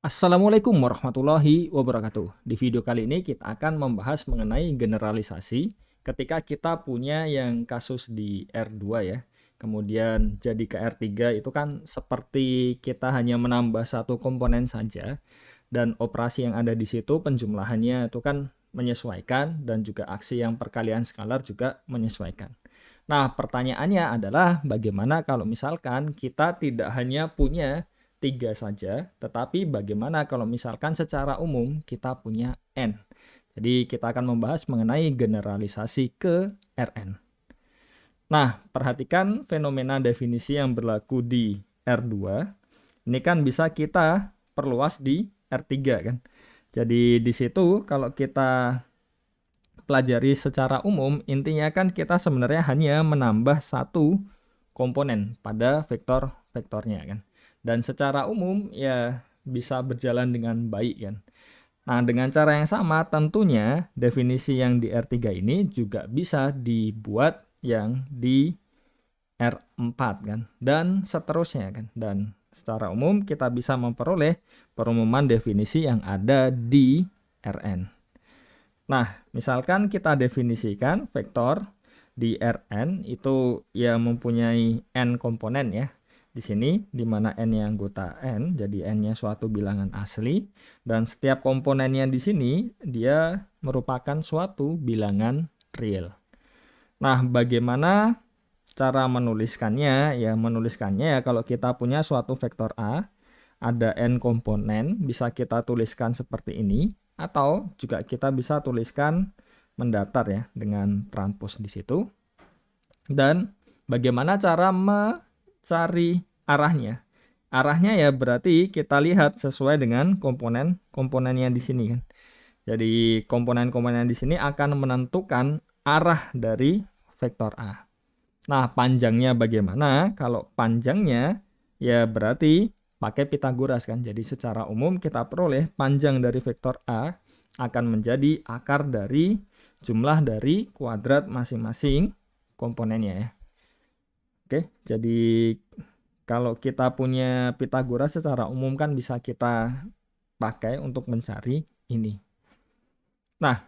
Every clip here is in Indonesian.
Assalamualaikum warahmatullahi wabarakatuh. Di video kali ini kita akan membahas mengenai generalisasi ketika kita punya yang kasus di R2 ya. Kemudian jadi ke R3 itu kan seperti kita hanya menambah satu komponen saja dan operasi yang ada di situ penjumlahannya itu kan menyesuaikan dan juga aksi yang perkalian skalar juga menyesuaikan. Nah, pertanyaannya adalah bagaimana kalau misalkan kita tidak hanya punya 3 saja, tetapi bagaimana kalau misalkan secara umum kita punya N. Jadi kita akan membahas mengenai generalisasi ke Rn. Nah, perhatikan fenomena definisi yang berlaku di R2. Ini kan bisa kita perluas di R3 kan. Jadi di situ kalau kita pelajari secara umum, intinya kan kita sebenarnya hanya menambah satu komponen pada vektor-vektornya kan. Dan secara umum ya bisa berjalan dengan baik kan. Nah, dengan cara yang sama tentunya definisi yang di R3 ini juga bisa dibuat yang di R4 kan dan seterusnya kan. Dan secara umum kita bisa memperoleh perumuman definisi yang ada di Rn. Nah, misalkan kita definisikan vektor di Rn itu ya mempunyai n komponen ya. Di sini di mana n-nya anggota n, jadi n-nya suatu bilangan asli dan setiap komponennya di sini dia merupakan suatu bilangan real. Nah, bagaimana cara menuliskannya? Ya, menuliskannya ya kalau kita punya suatu vektor A, ada n komponen, bisa kita tuliskan seperti ini. Atau juga kita bisa tuliskan mendatar ya dengan transpose di situ. Dan bagaimana cara mencari arahnya? Arahnya ya berarti kita lihat sesuai dengan komponen-komponennya di sini kan. Jadi komponen-komponen di sini akan menentukan arah dari vektor A. Nah, panjangnya bagaimana? Kalau panjangnya ya berarti pakai Pitagoras kan. Jadi secara umum kita peroleh panjang dari vektor A akan menjadi akar dari jumlah dari kuadrat masing-masing komponennya ya. Oke, jadi kalau kita punya Pitagoras secara umum kan bisa kita pakai untuk mencari ini. Nah,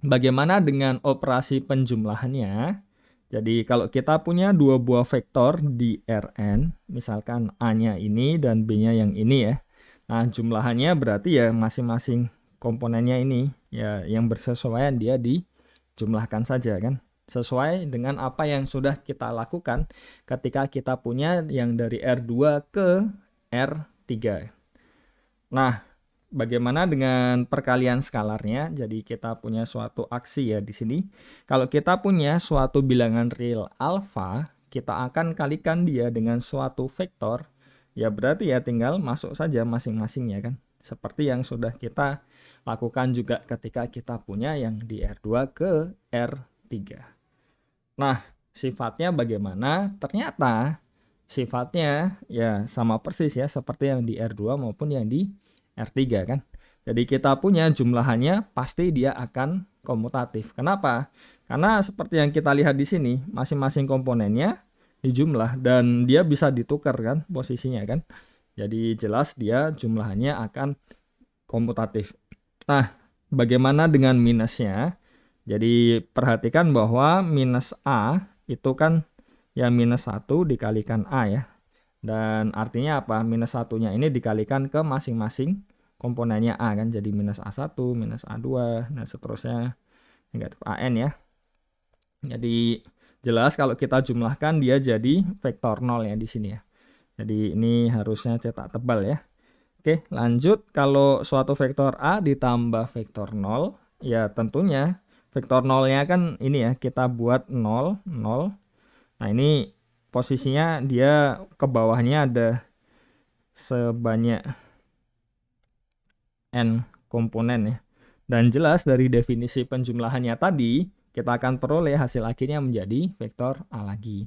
bagaimana dengan operasi penjumlahannya? Jadi kalau kita punya dua buah vektor di Rn, misalkan A-nya ini dan B-nya yang ini ya. Nah, jumlahannya berarti ya masing-masing komponennya ini ya yang bersesuaian dia dijumlahkan saja kan. Sesuai dengan apa yang sudah kita lakukan ketika kita punya yang dari R2 ke R3. Nah, bagaimana dengan perkalian skalarnya? Jadi kita punya suatu aksi ya di sini. Kalau kita punya suatu bilangan real alfa, kita akan kalikan dia dengan suatu vektor. Ya berarti ya tinggal masuk saja masing-masingnya kan. Seperti yang sudah kita lakukan juga ketika kita punya yang di R2 ke R3. Nah, sifatnya bagaimana? Ternyata sifatnya ya sama persis ya seperti yang di R2 maupun yang di R3 kan. Jadi kita punya jumlahannya pasti dia akan komutatif. Kenapa? Karena seperti yang kita lihat di sini, masing-masing komponennya dijumlah dan dia bisa ditukar kan posisinya kan. Jadi jelas dia jumlahannya akan komutatif. Nah, bagaimana dengan minusnya? Jadi perhatikan bahwa minus A itu kan ya minus 1 dikalikan A ya. Dan artinya apa? Minus satunya ini dikalikan ke masing-masing komponennya A kan. Jadi minus A1, minus A2, dan seterusnya negatif AN ya. Jadi jelas kalau kita jumlahkan dia jadi vektor 0 ya di sini ya. Jadi ini harusnya cetak tebal ya. Oke, lanjut. Kalau suatu vektor A ditambah vektor 0, ya tentunya vektor 0-nya kan ini ya, kita buat 0, 0. Nah, ini posisinya dia ke bawahnya ada sebanyak n komponen ya. Dan jelas dari definisi penjumlahannya tadi, kita akan peroleh hasil akhirnya menjadi vektor A lagi.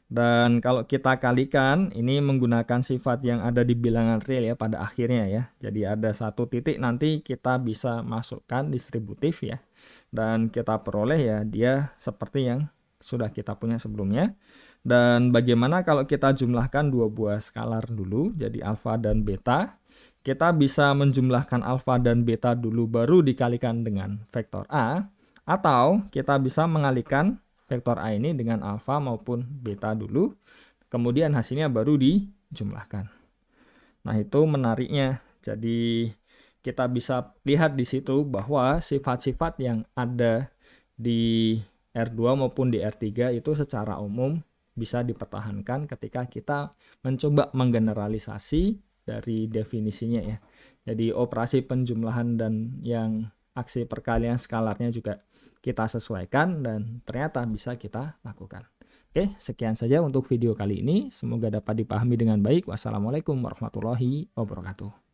Dan kalau kita kalikan, ini menggunakan sifat yang ada di bilangan real ya pada akhirnya ya. Jadi ada satu titik nanti kita bisa masukkan distributif ya. Dan kita peroleh ya dia seperti yang sudah kita punya sebelumnya. Dan bagaimana kalau kita jumlahkan dua buah skalar dulu, jadi alfa dan beta. kita bisa menjumlahkan alfa dan beta dulu baru dikalikan dengan vektor A, atau kita bisa mengalihkan vektor A ini dengan alfa maupun beta dulu, kemudian hasilnya baru dijumlahkan. Nah, itu menariknya. Jadi kita bisa lihat di situ bahwa sifat-sifat yang ada di R2 maupun di R3 itu secara umum bisa dipertahankan ketika kita mencoba menggeneralisasi dari definisinya ya. Jadi operasi penjumlahan dan yang aksi perkalian skalarnya juga kita sesuaikan dan ternyata bisa kita lakukan. Oke, sekian saja untuk video kali ini. Semoga dapat dipahami dengan baik. Wassalamualaikum warahmatullahi wabarakatuh.